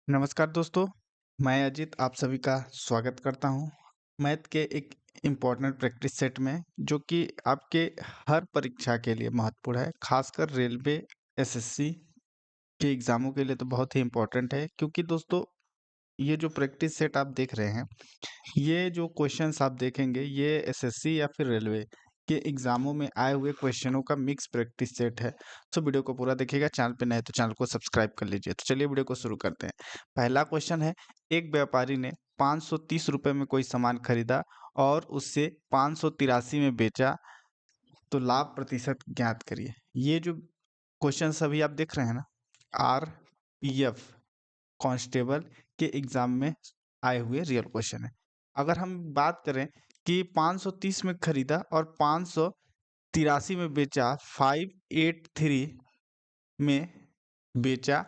नमस्कार दोस्तों, मैं अजित आप सभी का स्वागत करता हूं मैथ के एक इम्पॉर्टेंट प्रैक्टिस सेट में जो कि आपके हर परीक्षा के लिए महत्वपूर्ण है। खासकर रेलवे एसएससी के एग्ज़ामों के लिए तो बहुत ही इम्पोर्टेंट है क्योंकि दोस्तों ये जो प्रैक्टिस सेट आप देख रहे हैं, ये जो क्वेश्चंस आप देखेंगे ये एसएससी या फिर रेलवे के एग्जामों में आए हुए क्वेश्चनों का मिक्स प्रैक्टिस सेट है। तो वीडियो को पूरा देखिएगा। चैनल पे नए तो चैनल को सब्सक्राइब कर लीजिए। तो चलिए वीडियो को शुरू करते हैं। पहला क्वेश्चन है, एक व्यापारी ने 530 रुपए में कोई सामान खरीदा और उससे 583 में बेचा, तो लाभ प्रतिशत ज्ञात करिए। ये जो क्वेश्चन अभी आप देख रहे हैं ना, आरपीएफ कांस्टेबल के एग्जाम में आए हुए रियल क्वेश्चन है। अगर हम बात करें कि 530 में खरीदा और 583 में बेचा, 583 में बेचा,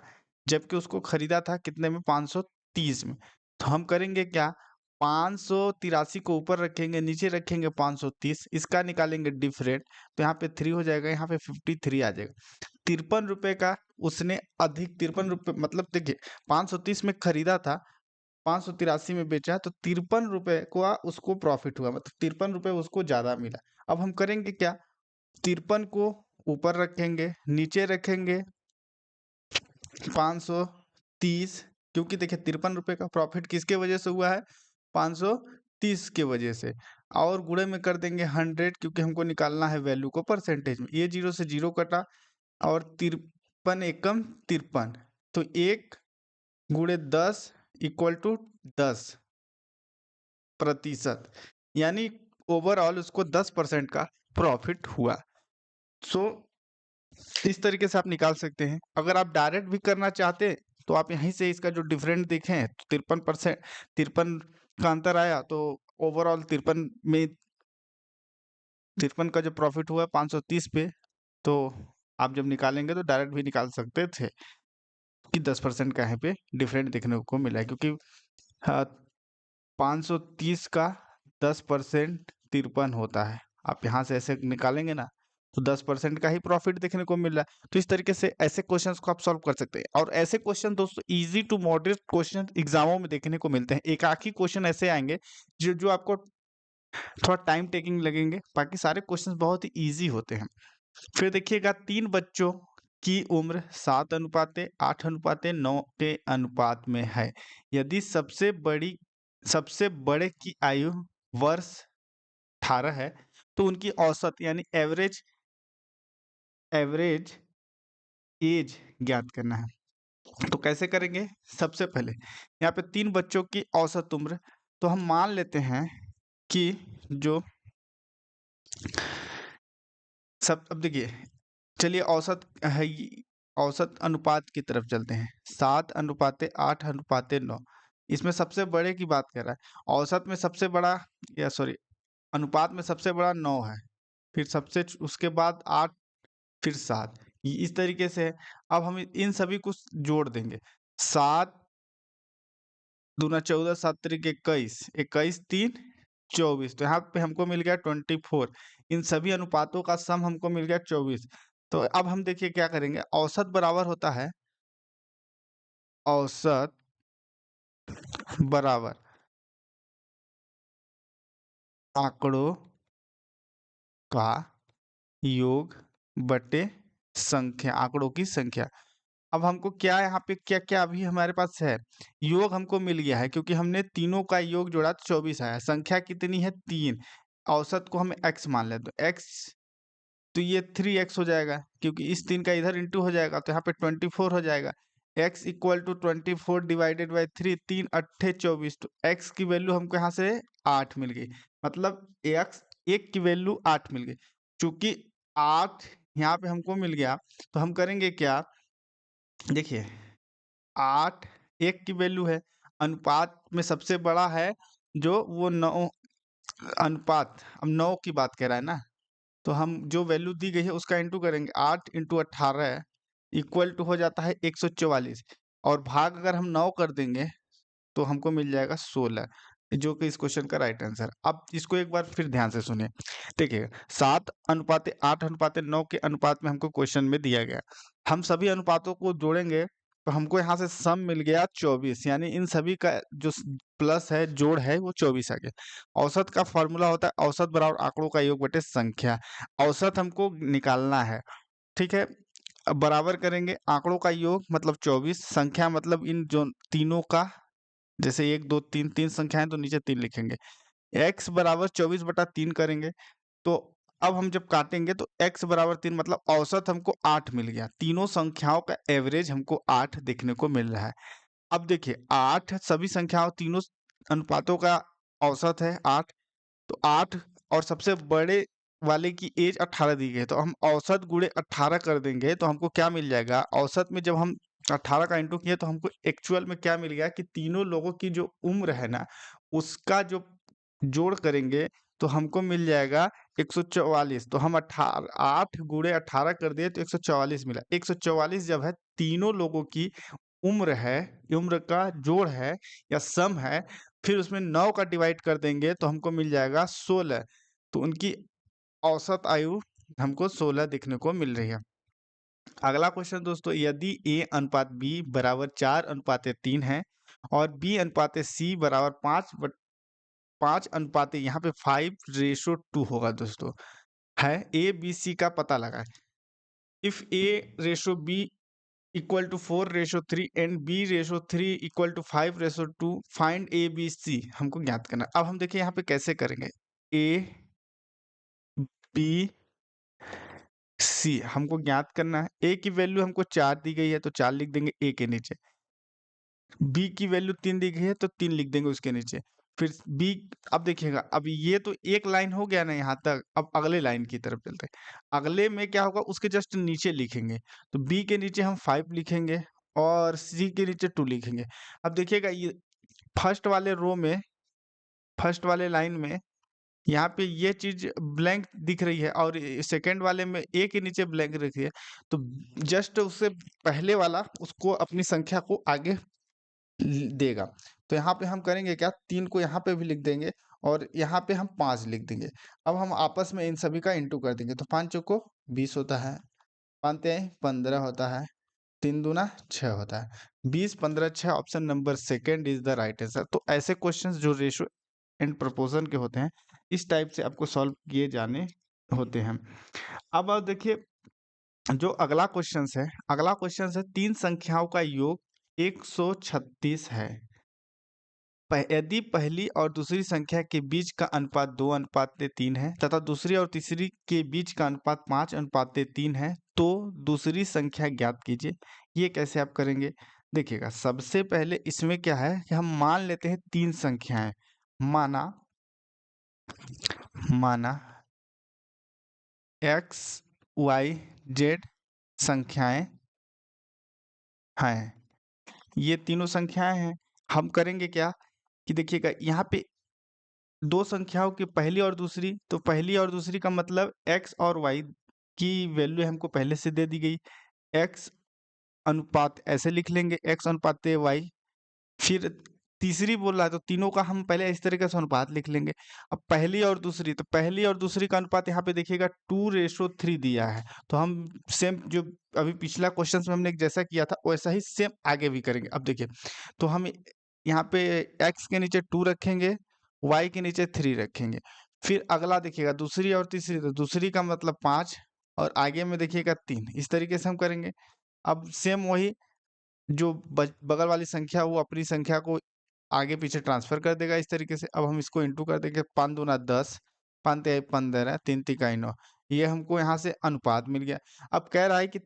जबकि उसको खरीदा था कितने में, 530 में। तो हम करेंगे क्या, 583 को ऊपर रखेंगे, नीचे रखेंगे 530, इसका निकालेंगे डिफरेंट, तो यहाँ पे 3 हो जाएगा, यहाँ पे 53 आ जाएगा। 53 रुपए का उसने अधिक, 53 रुपए मतलब देखिए 530 में खरीदा था, 583 में बेचा, तो 53 रुपए का उसको प्रॉफिट हुआ, मतलब 53 रुपए उसको ज्यादा मिला। अब हम करेंगे क्या, 53 को ऊपर रखेंगे, नीचे रखेंगे 530, क्योंकि देखिए 53 रुपए का प्रॉफिट किसके वजह से हुआ है, 530 के वजह से, और गुणे में कर देंगे 100, क्योंकि हमको निकालना है वैल्यू को परसेंटेज में। ये जीरो से जीरो कटा और 53 एकम 53, तो 1 गुणे 10 इक्वल टू 10%, यानी ओवरऑल उसको 10% का प्रॉफिट हुआ। सो इस तरीके से आप निकाल सकते हैं। अगर आप डायरेक्ट भी करना चाहते तो आप यहीं से इसका जो डिफरेंट देखें, 53%, 53 का अंतर आया, तो ओवरऑल 53 में 53 का जो प्रॉफिट हुआ 530 पे, तो आप जब निकालेंगे तो डायरेक्ट भी निकाल सकते थे कि 10% का यहाँ पे डिफरेंट देखने को मिला है, क्योंकि 530 का 10% 53 होता है। आप यहाँ से ऐसे निकालेंगे ना, तो 10% का ही प्रॉफिट देखने को मिल रहा है। तो इस तरीके से ऐसे क्वेश्चंस को आप सॉल्व कर सकते हैं। और ऐसे क्वेश्चन दोस्तों इजी टू मॉडरेट क्वेश्चन एग्जामों में देखने को मिलते हैं। एक आख ही क्वेश्चन ऐसे आएंगे जो जो आपको थोड़ा टाइम टेकिंग लगेंगे, बाकी सारे क्वेश्चंस बहुत ही ईजी होते हैं। फिर देखिएगा, 3 बच्चों की उम्र 7:8:9 के अनुपात में है। यदि सबसे बड़े की आयु वर्ष 18 है, तो उनकी औसत यानी एवरेज एज ज्ञात करना है। तो कैसे करेंगे, सबसे पहले यहाँ पे 3 बच्चों की औसत उम्र, तो हम मान लेते हैं कि जो सब, अब देखिए चलिए औसत है, औसत अनुपात की तरफ चलते हैं। 7:8:9, इसमें सबसे बड़े की बात कर रहा है। औसत में सबसे बड़ा, या सॉरी, अनुपात में सबसे बड़ा 9 है, फिर सबसे उसके बाद 8, फिर 7, इस तरीके से है। अब हम इन सभी को जोड़ देंगे, 7 दूना 14, 7 तरीक 21, 21 3 24, तो यहाँ पे हमको मिल गया 24। इन सभी अनुपातों का सम हमको मिल गया 24। तो अब हम देखिए क्या करेंगे, औसत बराबर होता है, औसत बराबर आंकड़ों का योग बटे संख्या, आंकड़ों की संख्या। अब हमको क्या यहाँ पे क्या क्या अभी हमारे पास है, योग हमको मिल गया है, क्योंकि हमने तीनों का योग जोड़ा तो 24 आया। संख्या कितनी है, 3। औसत को हम x मान लें, तो x, तो ये 3x हो जाएगा, क्योंकि इस 3 का इधर इंटू हो जाएगा, तो यहाँ पे 24 हो जाएगा। x equal to 24 divided by 3, 3 अट्ठे 24, तो x की वैल्यू हमको यहाँ से 8 मिल गई, मतलब x एक की वैल्यू 8 मिल गई। चूंकि 8 यहाँ पे हमको मिल गया, तो हम करेंगे क्या, देखिए 8 एक की वैल्यू है, अनुपात में सबसे बड़ा है जो वो 9, अनुपात अब 9 की बात कर रहा है ना, तो हम जो वैल्यू दी गई है उसका इंटू करेंगे, 8 इंटू 18 इक्वल टू हो जाता है 144, और भाग अगर हम 9 कर देंगे तो हमको मिल जाएगा 16, जो कि इस क्वेश्चन का राइट आंसर। अब इसको एक बार फिर ध्यान से सुनिए, देखिए 7:8:9 के अनुपात में हमको क्वेश्चन में दिया गया, हम सभी अनुपातों को जोड़ेंगे तो हमको यहाँ से सम मिल गया 24, यानी इन सभी का जो प्लस है, जोड़ है, वो 24 आ गया। औसत का फॉर्मूला होता है औसत बराबर आंकड़ों का योग बटे संख्या। औसत हमको निकालना है, ठीक है। अब बराबर करेंगे आंकड़ों का योग मतलब 24, संख्या मतलब इन जो तीनों का, जैसे 1 2 3 तीन संख्याएं तो नीचे 3 लिखेंगे। x बराबर 24/3 करेंगे, तो अब हम जब काटेंगे तो x बराबर 3 मतलब औसत हमको 8 मिल गया। तीनों संख्याओं का एवरेज हमको 8 देखने को मिल रहा है। अब देखिए 8 सभी संख्याओं तीनों अनुपातों का औसत है 8, तो 8 और सबसे बड़े वाले की एज 18 दी गई है, तो हम औसत गुणे 18 कर देंगे तो हमको क्या मिल जाएगा। औसत में जब हम 18 का इंटू किए तो हमको एक्चुअल में क्या मिल गया कि तीनों लोगों की जो उम्र है ना, उसका जो जोड़ करेंगे तो हमको मिल जाएगा 144। तो हम 8 गुणे 18 कर दिए तो 144 मिला। 144 जब है तीनों लोगों की उम्र है, उम्र का जोड़ है या सम है, फिर उसमें 9 का डिवाइड कर देंगे तो हमको मिल जाएगा 16। तो उनकी औसत आयु हमको 16 देखने को मिल रही है। अगला क्वेश्चन दोस्तों, यदि a अनुपात b बराबर 4:3 है और b अनुपात c बराबर 5 अनुपात, यहाँ पे 5:2 होगा दोस्तों, है। a b c का पता लगाएं। If a:b equal to 4:3 and b:3 equal to 5:2, find a b c हमको ज्ञात करना है। अब हम देखिए यहाँ पे कैसे करेंगे। a b c हमको ज्ञात करना है। a की वैल्यू हमको 4 दी गई है तो 4 लिख देंगे a के नीचे। b की वैल्यू 3 दी गई है तो 3 लिख देंगे उसके नीचे। फिर b, अब देखिएगा, अब ये तो एक लाइन हो गया ना यहाँ तक। अब अगले लाइन की तरफ चलते हैं। अगले में क्या होगा, उसके जस्ट नीचे लिखेंगे। तो b के नीचे हम 5 लिखेंगे और c के नीचे 2 लिखेंगे। अब देखिएगा ये फर्स्ट वाले रो में, फर्स्ट वाले लाइन में यहाँ पे ये चीज ब्लैंक दिख रही है और सेकंड वाले में ए के नीचे ब्लैंक दिख रही है। तो जस्ट उससे पहले वाला उसको अपनी संख्या को आगे देगा। तो यहाँ पे हम करेंगे क्या, 3 को यहाँ पे भी लिख देंगे और यहाँ पे हम 5 लिख देंगे। अब हम आपस में इन सभी का इंटू कर देंगे तो 5 चौको 20 होता है, 5 तिहाई 15 होता है, 3 दूना 6 होता है। 20 15 6 option number second is the right answer. तो ऐसे क्वेश्चंस जो रेशियो एंड प्रोपोर्शन के होते हैं, इस टाइप से आपको सॉल्व किए जाने होते हैं। अब आप देखिए जो अगला क्वेश्चंस है, अगला क्वेश्चंस है 3 संख्याओं का योग 136 है। यदि पहली और दूसरी संख्या के बीच का अनुपात 2:3 है तथा दूसरी और तीसरी के बीच का अनुपात 5:3 है, तो दूसरी संख्या ज्ञात कीजिए। ये कैसे आप करेंगे, देखिएगा सबसे पहले इसमें क्या है कि हम मान लेते हैं 3 संख्याएं। माना x y z संख्याएं हैं, ये तीनों संख्याएं हैं। हम करेंगे क्या कि देखिएगा यहाँ पे 2 संख्याओं की पहली और दूसरी, तो पहली और दूसरी का मतलब x और y की वैल्यू हमको पहले से दे दी गई। x अनुपात ऐसे लिख लेंगे, x अनुपात y। फिर तीसरी बोल रहा है तो तीनों का हम पहले इस तरीके से अनुपात लिख लेंगे। अब पहली और दूसरी, तो पहली और दूसरी का अनुपात यहाँ पे देखिएगा 2:3 दिया है। तो हम सेम जो अभी पिछला क्वेश्चन में हमने जैसा किया था वैसा ही सेम आगे भी करेंगे। अब देखिए तो हम यहाँ पे x के नीचे 2 रखेंगे, y के नीचे 3 रखेंगे। फिर अगला देखिएगा दूसरी और तीसरी, तो दूसरी का मतलब 5 और आगे में देखिएगा 3। इस तरीके से हम करेंगे। अब सेम वही जो बगल वाली संख्या वो अपनी संख्या को आगे पीछे ट्रांसफर कर देगा इस तरीके से। अब हम इसको इंटू कर देंगे, 5 दूना 10, 5 तिहाई 15, 3 तिहाई 9। ये हमको यहाँ से अनुपात मिल गया। अब कह रहा है कि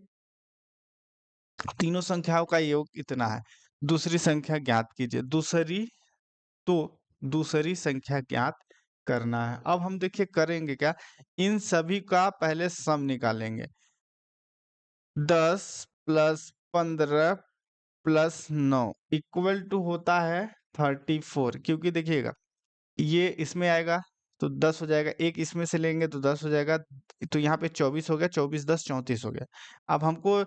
तीनों संख्याओं का योग इतना है, दूसरी संख्या ज्ञात कीजिए। दूसरी संख्या ज्ञात करना है। अब हम देखिए करेंगे क्या, इन सभी का पहले सम निकालेंगे। 10 + 15 + 9 इक्वल टू होता है 34। क्योंकि देखिएगा ये इसमें आएगा तो 10 हो जाएगा, एक इसमें से लेंगे तो 10 हो जाएगा, तो यहाँ पे 24 हो गया, 24 10 34 हो गया। अब हमको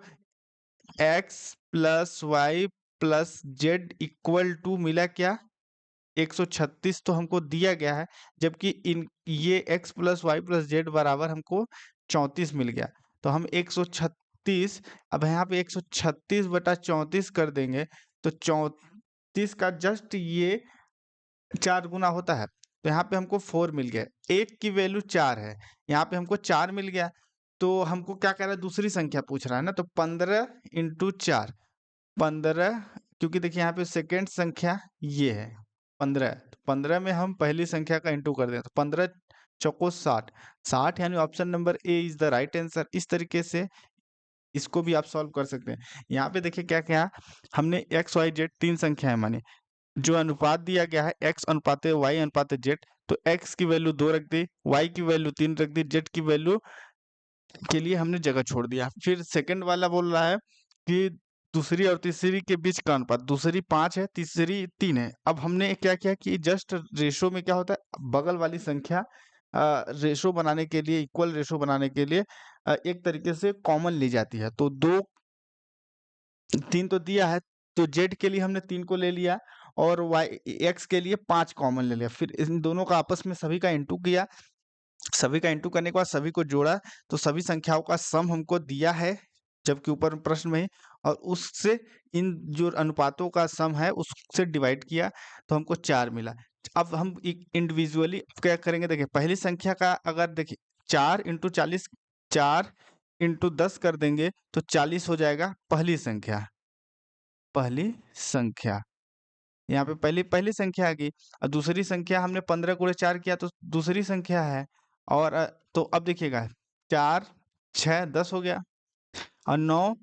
x + y + z equal to मिला क्या, 136 तो हमको दिया गया है, जबकि इन ये x + y + z बराबर हमको 34 मिल गया। तो हम 136। अब यहाँ पे 136/34 कर देंगे तो 34 का जस्ट ये 4 गुना होता है। तो यहाँ पे हमको 4 मिल गया। 1 की वैल्यू 4 है, यहाँ पे हमको 4 मिल गया। तो हमको क्या कह रहा है, दूसरी संख्या पूछ रहा है ना, तो 15 × 4, 15, क्योंकि देखिए यहाँ पे सेकेंड संख्या ये है 15, तो 15 में हम पहली संख्या का इंटू कर दें तो 15 चौको 60, 60 यानी option number A is the right answer. इस तरीके से इसको भी आप सॉल्व कर सकते हैं। यहाँ पे देखिए क्या क्या हमने एक्स वाई जेड 3 संख्याएं मानी, जो अनुपात दिया गया है x अनुपात y अनुपात z, तो x की वैल्यू 2 रख दी, y की वैल्यू 3 रख दी, z की वैल्यू के लिए हमने जगह छोड़ दिया। फिर सेकंड वाला बोल रहा है कि दूसरी और तीसरी के बीच का अनुपात, दूसरी 5 है, तीसरी 3 है। अब हमने क्या किया कि जस्ट रेशो में क्या होता है, बगल वाली संख्या रेशो बनाने के लिए, इक्वल रेशो बनाने के लिए एक तरीके से कॉमन ली जाती है। तो 2 3 तो दिया है, तो z के लिए हमने 3 को ले लिया और y x के लिए 5 कॉमन ले लिया। फिर इन दोनों का आपस में सभी का इंटू किया, सभी का इंटू करने के बाद सभी को जोड़ा, तो सभी संख्याओं का सम हमको दिया है, जबकि ऊपर प्रश्न में ही, और उससे इन जो अनुपातों का सम है उससे डिवाइड किया तो हमको 4 मिला। अब हम इंडिविजुअली क्या करेंगे, देखिए पहली संख्या का अगर देखिए 4 × 40, 4 × 10 कर देंगे तो 40 हो जाएगा पहली संख्या, पहली संख्या। यहाँ पे पहली पहली संख्या आ गई, और दूसरी संख्या हमने 15 × 4 किया तो दूसरी संख्या है। और तो अब देखिएगा 4 6 10 हो गया, और 9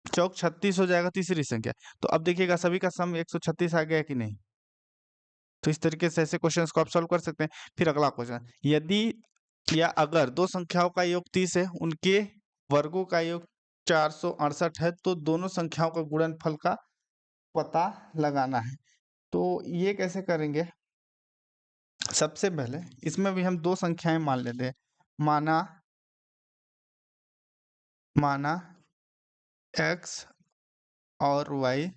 चौक 36 हो जाएगा तीसरी संख्या। तो अब देखिएगा सभी का सम 136 आ गया कि नहीं। तो इस तरीके से ऐसे क्वेश्चंस को आप सॉल्व कर सकते हैं। फिर अगला क्वेश्चन, यदि या अगर दो संख्याओं का योग 30 है, उनके वर्गों का योग 468 है, तो दोनों संख्याओं का गुणनफल का पता लगाना है। तो ये कैसे करेंगे, सबसे पहले इसमें भी हम दो संख्याएं मान लेते हैं। माना x और y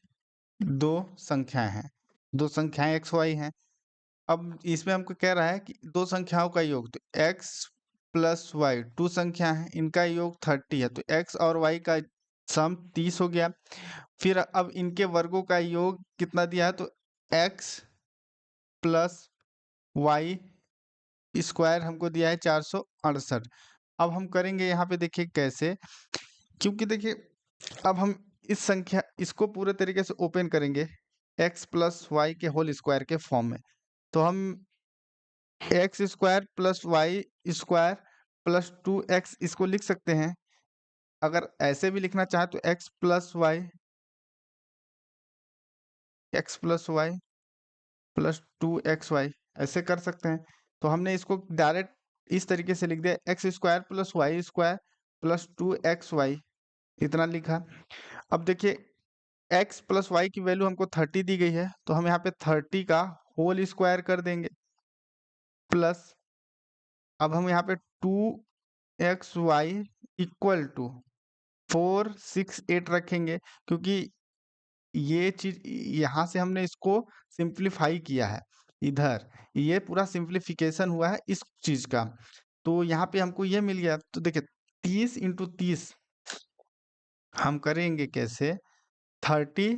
दो संख्याएं हैं, दो संख्याएं x y हैं। अब इसमें हमको कह रहा है कि दो संख्याओं का योग, तो x + y 2 संख्या है, इनका योग 30 है, तो x और y का सम 30 हो गया। फिर अब इनके वर्गों का योग कितना दिया है, तो x + y स्क्वायर हमको दिया है 468। अब हम करेंगे यहाँ पे, देखिए कैसे, क्योंकि देखिए अब हम इस संख्या इसको पूरे तरीके से ओपन करेंगे x + y के होल स्क्वायर के फॉर्म में, तो हम x² + y² + 2x इसको लिख सकते हैं। अगर ऐसे भी लिखना चाहे तो x + y + 2xy ऐसे कर सकते हैं। तो हमने इसको डायरेक्ट इस तरीके से लिख दिया, x² + y² + 2xy इतना लिखा। अब देखिए x + y की वैल्यू हमको 30 दी गई है, तो हम यहाँ पे 30 का होल स्क्वायर कर देंगे, प्लस अब हम यहाँ पे 2xy = 468 रखेंगे, क्योंकि ये चीज यहाँ से हमने इसको सिंप्लीफाई किया है, इधर ये पूरा सिंप्लीफिकेशन हुआ है इस चीज का, तो यहाँ पे हमको ये मिल गया। तो देखिए 30 × 30 हम करेंगे कैसे, 30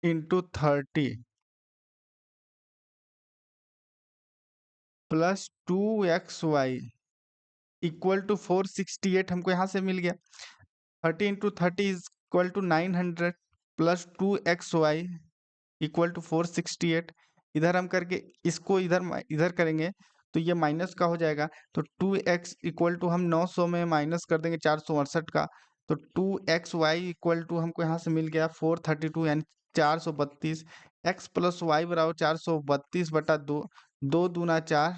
× 30 + 2xy = 468 हमको यहाँ से मिल गया। 30 × 30 = 900 + 2xy = 468। इधर हम करके इसको इधर करेंगे तो ये माइनस का हो जाएगा, तो 2x = हम 900 में माइनस कर देंगे 468 का, तो 2xy = हमको यहाँ से मिल गया 432 यानी 432। x + y = 432/2, 2 दूना 4,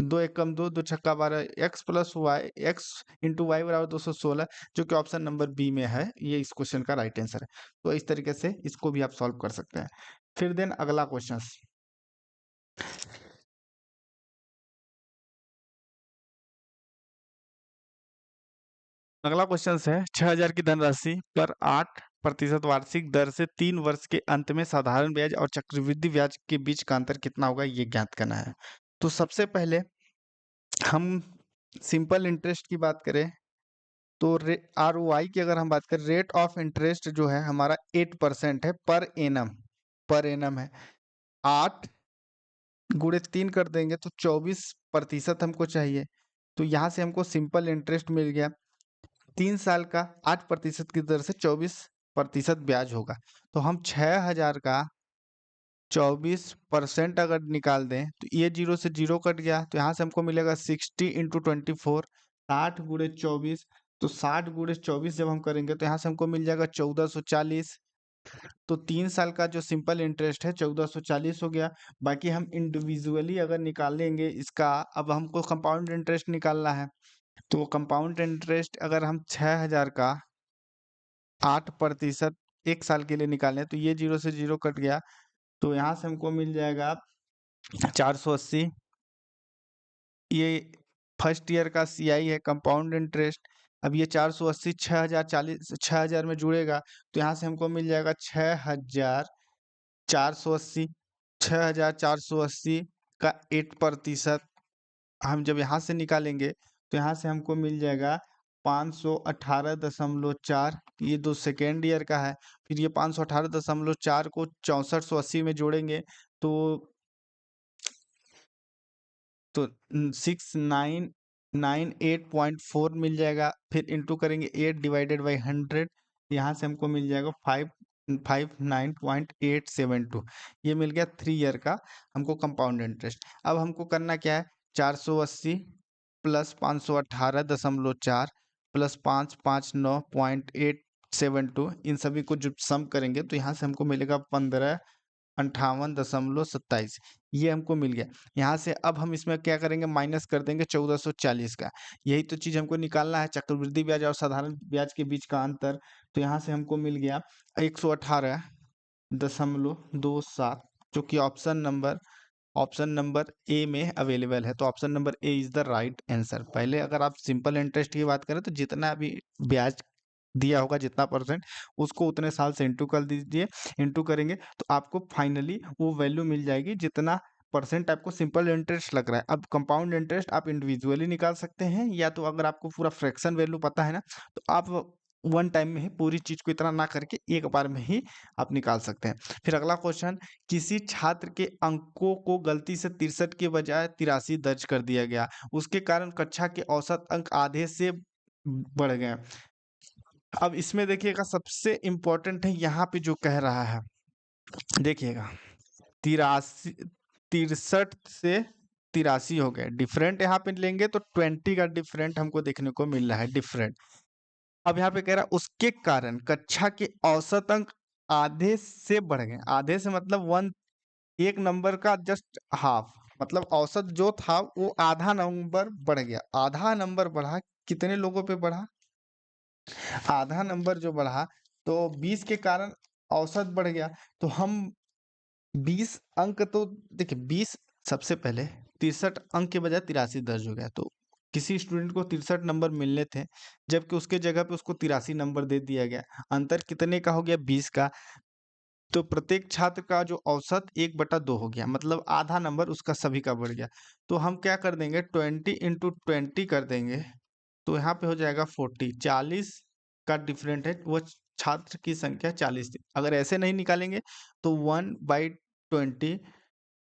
2 एकम 2, 2 छक्का 12, x + y x × y = 216, जो कि ऑप्शन नंबर बी में है, ये इस क्वेश्चन का राइट आंसर है। तो इस तरीके से इसको भी आप सॉल्व कर सकते हैं। फिर देन अगला क्वेश्चन, अगला क्वेश्चन है 6000 की धनराशि पर 8% वार्षिक दर से 3 वर्ष के अंत में साधारण ब्याज और चक्रवृद्धि ब्याज के बीच का अंतर कितना होगा, ये ज्ञात करना है। तो सबसे पहले हम सिंपल इंटरेस्ट की बात करें तो ROI की अगर हम बात करें, रेट ऑफ इंटरेस्ट जो है हमारा 8% है पर एनम है। 8 गुणे 3 कर देंगे तो 24% हमको चाहिए। तो यहाँ से हमको सिंपल इंटरेस्ट मिल गया 3 साल का 8% की दर से 24% ब्याज होगा। तो हम 6,000 का 24% अगर निकाल दें तो ये 0 से 0 कट गया, तो यहाँ से हमको मिलेगा 60 इंटू 24, 60 गुणे 24। तो 60 गुणे 24 जब हम करेंगे तो यहाँ से हमको मिल जाएगा 1440। तो 3 साल का जो सिंपल इंटरेस्ट है 1440 हो गया। बाकी हम इंडिविजुअली अगर निकालेंगे इसका, अब हमको कंपाउंड इंटरेस्ट निकालना है। तो कंपाउंड इंटरेस्ट अगर हम 6,000 का 8% 1 साल के लिए निकालें तो ये 0 से 0 कट गया, तो यहाँ से हमको मिल जाएगा 480। ये फर्स्ट ईयर का CI है, कंपाउंड इंटरेस्ट। अब ये 480 6,000 में जुड़ेगा, तो यहाँ से हमको मिल जाएगा 6,480। 6,480 का 8% हम जब यहाँ से निकालेंगे तो यहाँ से हमको मिल जाएगा 518.4। ये 2 सेकेंड ईयर का है। फिर ये 518.4 को 6480 में जोड़ेंगे तो 6998.4 मिल जाएगा। फिर इंटू करेंगे 8/100, यहाँ से हमको मिल जाएगा 559.872। ये मिल गया 3 ईयर का हमको कंपाउंड इंटरेस्ट। अब हमको करना क्या है, 480 प्लस 518.4 प्लस 559.872, इन सभी को जब सम करेंगे तो यहाँ से हमको मिलेगा 1558.27। ये हमको मिल गया। यहाँ से अब हम इसमें क्या करेंगे, माइनस कर देंगे 1440 का। यही तो चीज हमको निकालना है, चक्रवृद्धि ब्याज और साधारण ब्याज के बीच का अंतर। तो यहाँ से हमको मिल गया 118.27, जो कि ऑप्शन नंबर ए में अवेलेबल है। तो option number A is the right answer. पहले अगर आप सिंपल इंटरेस्ट की बात करें तो जितना अभी ब्याज दिया होगा, जितना परसेंट, उसको उतने साल से इंटू कर दीजिए। इंटू करेंगे तो आपको फाइनली वो वैल्यू मिल जाएगी जितना परसेंट आपको सिंपल इंटरेस्ट लग रहा है। अब कंपाउंड इंटरेस्ट आप इंडिविजुअली निकाल सकते हैं, या तो अगर आपको पूरा फ्रैक्शन वैल्यू पता है ना, तो आप वन टाइम में ही पूरी चीज को इतना ना करके एक बार में ही आप निकाल सकते हैं। फिर अगला क्वेश्चन, किसी छात्र के अंकों को गलती से 63 के बजाय 83 दर्ज कर दिया गया, उसके कारण कक्षा के औसत अंक आधे से बढ़ गए। अब इसमें देखिएगा सबसे इम्पोर्टेंट है यहाँ पे जो कह रहा है, देखिएगा 63 से 83 हो गए। डिफरेंट यहाँ पे लेंगे तो 20 का डिफरेंट हमको देखने को मिल रहा है, डिफरेंट। अब यहाँ पे कह रहा है उसके कारण कक्षा के औसत अंक आधे से बढ़ गए। आधे से मतलब एक नंबर का जस्ट हाफ, मतलब औसत जो था वो आधा नंबर बढ़ गया। आधा नंबर बढ़ा, कितने लोगों पे बढ़ा, आधा नंबर जो बढ़ा, तो 20 के कारण औसत बढ़ गया। तो हम 20 अंक, तो देखिए 20, सबसे पहले 63 अंक के बजाय 83 दर्ज हो गया, तो किसी स्टूडेंट को 63 नंबर मिलने थे, जबकि उसके जगह पे उसको 83 नंबर दे दिया गया। अंतर कितने का हो गया, 20 का। तो प्रत्येक छात्र का जो औसत 1/2 हो गया, मतलब आधा नंबर उसका सभी का बढ़ गया। तो हम क्या कर देंगे, 20 इंटू 20 कर देंगे, तो यहाँ पे हो जाएगा 40। 40 का डिफरेंट है, वो छात्र की संख्या 40 थी। अगर ऐसे नहीं निकालेंगे तो 1/20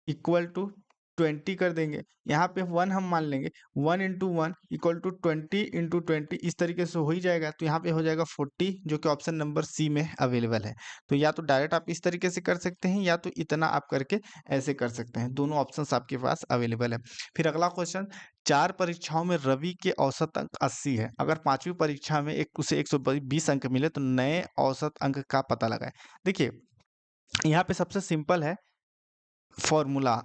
इक्वल टू 20 कर देंगे। यहाँ पे 1 हम मान लेंगे, 1 इंटू 1 इक्वल टू 20 इंटू 20, इस तरीके से हो ही जाएगा। तो यहाँ पे हो जाएगा 40, जो कि ऑप्शन नंबर सी में अवेलेबल है। तो या तो डायरेक्ट आप इस तरीके से कर सकते हैं, या तो इतना आप करके ऐसे कर सकते हैं। दोनों ऑप्शंस आपके पास अवेलेबल है। फिर अगला क्वेश्चन, 4 परीक्षाओं में रवि के औसत अंक 80 है। अगर 5वीं परीक्षा में उसे 120 अंक मिले तो नए औसत अंक का पता लगाए। देखिए यहाँ पे सबसे सिंपल है फॉर्मूला,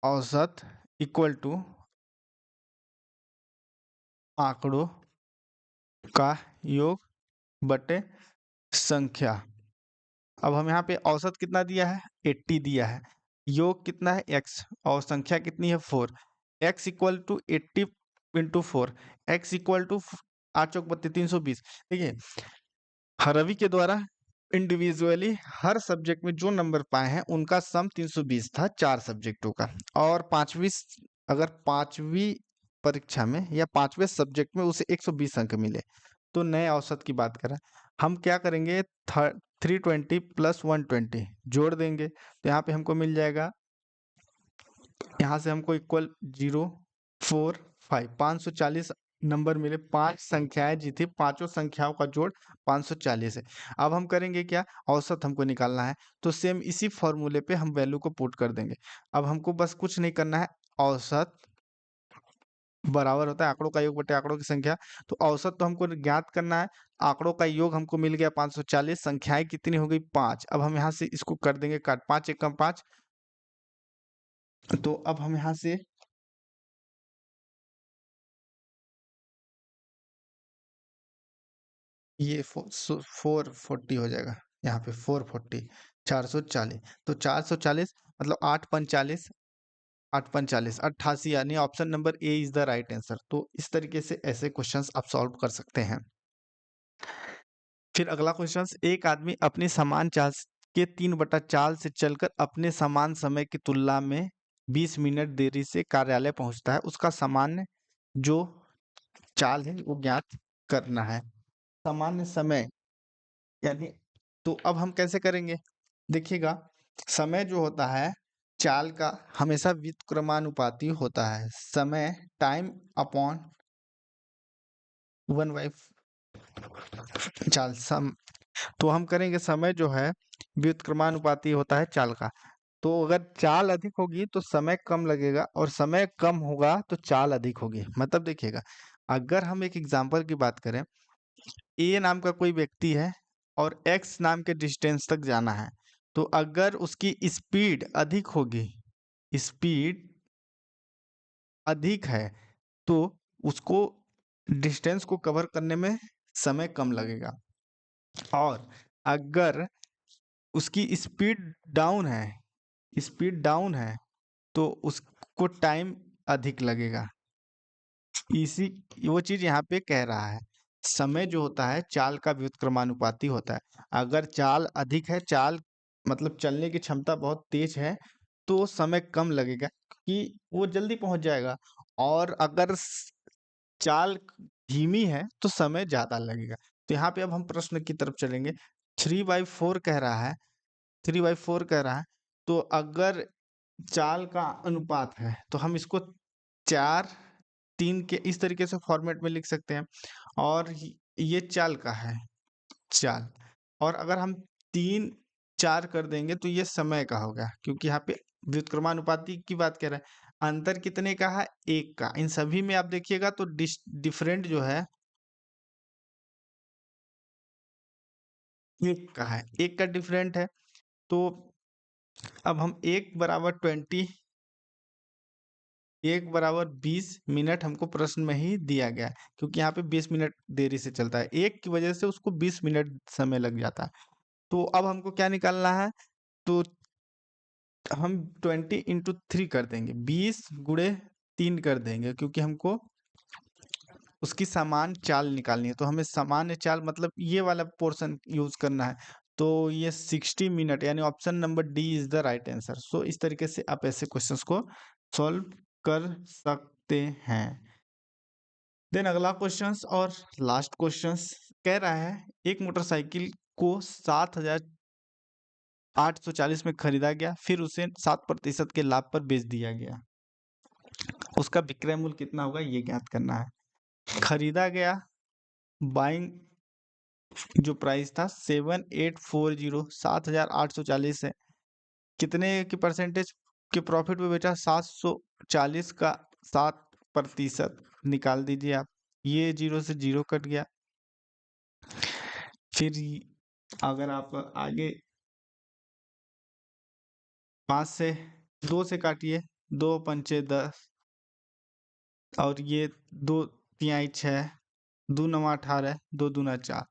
औसत इक्वल टू आंकड़ों का योग बटे संख्या। अब हम यहाँ पे औसत कितना दिया है, 80 दिया है, योग कितना है x, और संख्या कितनी है 4। x equal to 80 into 4, x equal to 8 चौक 32 320। देखिए रवि के द्वारा इंडिविजुअली हर सब्जेक्ट में जो नंबर पाए हैं उनका सम 320 था 4 सब्जेक्टों का। और अगर पांचवी परीक्षा में या 5वें सब्जेक्ट में उसे 120 अंक मिले, तो नए औसत की बात करें, हम क्या करेंगे 320 प्लस 120 जोड़ देंगे, तो यहाँ पे हमको मिल जाएगा, यहाँ से हमको इक्वल 045 540 नंबर मिले। 5 संख्याएं जीती, पांचों संख्याओं का जोड़ 540 है। अब हम करेंगे क्या, औसत हमको निकालना है, तो सेम इसी फॉर्मूले पे हम वैल्यू को पुट कर देंगे। अब हमको बस कुछ नहीं करना है, औसत बराबर होता है आंकड़ों का योग बटे आंकड़ों की संख्या। तो औसत तो हमको ज्ञात करना है, आंकड़ों का योग हमको मिल गया 540, संख्याएं कितनी हो गई 5। अब हम यहाँ से इसको कर देंगे काट, 5 एकम 5, तो अब हम यहाँ से ये 440 हो जाएगा, यहाँ पे 440 440, तो 440 मतलब 8 45 8 45 88, यानी option number A is the right answer. तो इस तरीके से ऐसे क्वेश्चंस आप सॉल्व कर सकते हैं। फिर अगला क्वेश्चन, एक आदमी अपनी समान चाल के 3/4 से चलकर अपने समान समय की तुलना में 20 मिनट देरी से कार्यालय पहुंचता है, उसका सामान्य जो चाल है वो ज्ञात करना है। सामान्य समय यानी, तो अब हम कैसे करेंगे, देखिएगा, समय जो होता है चाल का हमेशा व्युत्क्रमानुपाती होता है। समय टाइम अपॉन 1/, चाल सम, तो हम करेंगे समय जो है व्युत्क्रमानुपाती होता है चाल का। तो अगर चाल अधिक होगी तो समय कम लगेगा, और समय कम होगा तो चाल अधिक होगी। मतलब देखिएगा, अगर हम एक एग्जांपल की बात करें, ए नाम का कोई व्यक्ति है और एक्स नाम के डिस्टेंस तक जाना है, तो अगर उसकी स्पीड अधिक होगी, स्पीड अधिक है, तो उसको डिस्टेंस को कवर करने में समय कम लगेगा। और अगर उसकी स्पीड डाउन है तो उसको टाइम अधिक लगेगा। इसी वो चीज यहाँ पे कह रहा है, समय जो होता है चाल का व्युत्क्रमानुपाती होता है। अगर चाल अधिक है, चाल मतलब चलने की क्षमता बहुत तेज है, तो समय कम लगेगा कि वो जल्दी पहुंच जाएगा। और अगर चाल धीमी है तो समय ज्यादा लगेगा। तो यहाँ पे अब हम प्रश्न की तरफ चलेंगे। 3/4 कह रहा है, 3/4 कह रहा है, तो अगर चाल का अनुपात है तो हम इसको 4:3 के इस तरीके से फॉर्मेट में लिख सकते हैं। और ये चाल का है, चाल, और अगर हम 3/4 कर देंगे तो ये समय का होगा, क्योंकि यहाँ पे व्युत्क्रमानुपाती की बात कर रहे हैं। अंतर कितने का है, 1 का। इन सभी में आप देखिएगा तो डिफरेंट जो है 1 का है, 1 का डिफरेंट है। तो अब हम 1 बराबर 20 मिनट हमको प्रश्न में ही दिया गया है, क्योंकि यहाँ पे 20 मिनट देरी से चलता है, 1 की वजह से उसको 20 मिनट समय लग जाता है। तो अब हमको क्या निकालना है, तो हम 20 × 3 कर देंगे, 20 × 3 कर देंगे, क्योंकि हमको उसकी समान चाल निकालनी है। तो हमें सामान्य चाल मतलब ये वाला पोर्शन यूज करना है। तो ये 60 मिनट, यानी option number D is the right answer. So इस तरीके से आप ऐसे क्वेश्चंस को सॉल्व कर सकते हैं। देन अगला क्वेश्चंस और लास्ट क्वेश्चंस कह रहा है, एक मोटरसाइकिल को 7,840 में खरीदा गया, फिर उसे 7% के लाभ पर बेच दिया गया, उसका विक्रय मूल्य कितना होगा ये ज्ञात करना है। खरीदा गया, बाइंग जो प्राइस था 7,840, 7,840 है, कितने की परसेंटेज के प्रॉफिट में बेचा, 740 का 7% निकाल दीजिए आप, ये 0 से 0 कट गया। फिर अगर आप आगे 5 से 2 से काटिए, 2×5 = 10, और ये 2×3 = 6, 2×9 = 18, 2×2 = 4,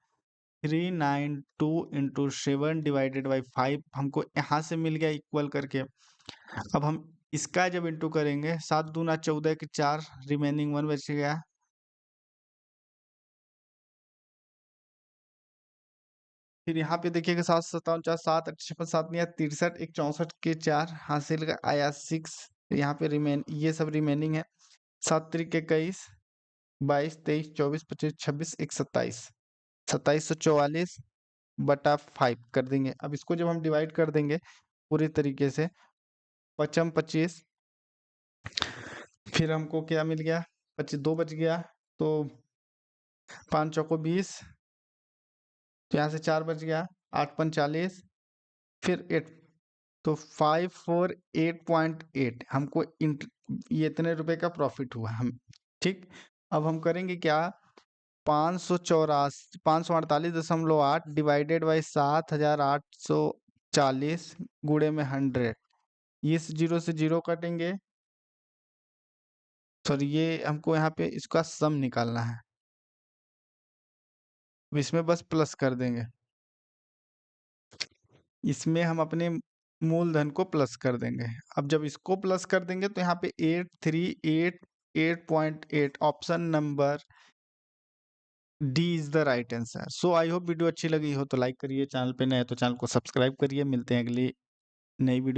392 × 7/5 हमको यहाँ से मिल गया इक्वल करके। अब हम इसका जब इंटू करेंगे, 7×2 = 14 के 4, रिमेनिंग 1 बच गया। फिर यहाँ पे देखिएगा 7×7 = 4, 7×8 = 7 नहीं आया, 63, 1 64 के 4 हासिल का आया 6। यहाँ पे ये सब रिमेनिंग है। 7 त्रिक 21, 22, 23, 24, 25, 26, 1, 27, 2744 बटा 5 कर देंगे। अब इसको जब हम डिवाइड कर देंगे पूरी तरीके से, पचम 25, फिर हमको क्या मिल गया, 2 बच गया, तो 5 चौको 20, तो यहाँ से 4 बच गया, 8 पन 40, फिर 8, तो 548.8 हमको ये इतने रुपए का प्रॉफिट हुआ हम। ठीक, अब हम करेंगे क्या, 548.8 डिवाइडेड बाई 7840 गुणे में 100, इस 0 से 0 कटेंगे, सॉरी ये हमको यहाँ पे इसका सम निकालना है, इसमें बस प्लस कर देंगे, इसमें हम अपने मूलधन को प्लस कर देंगे। अब जब इसको प्लस कर देंगे तो यहाँ पे 8388.8 option number D is the right answer. So I hope video अच्छी लगी हो तो लाइक करिए, चैनल पे नए तो चैनल को सब्सक्राइब करिए। मिलते हैं अगली नई वीडियो।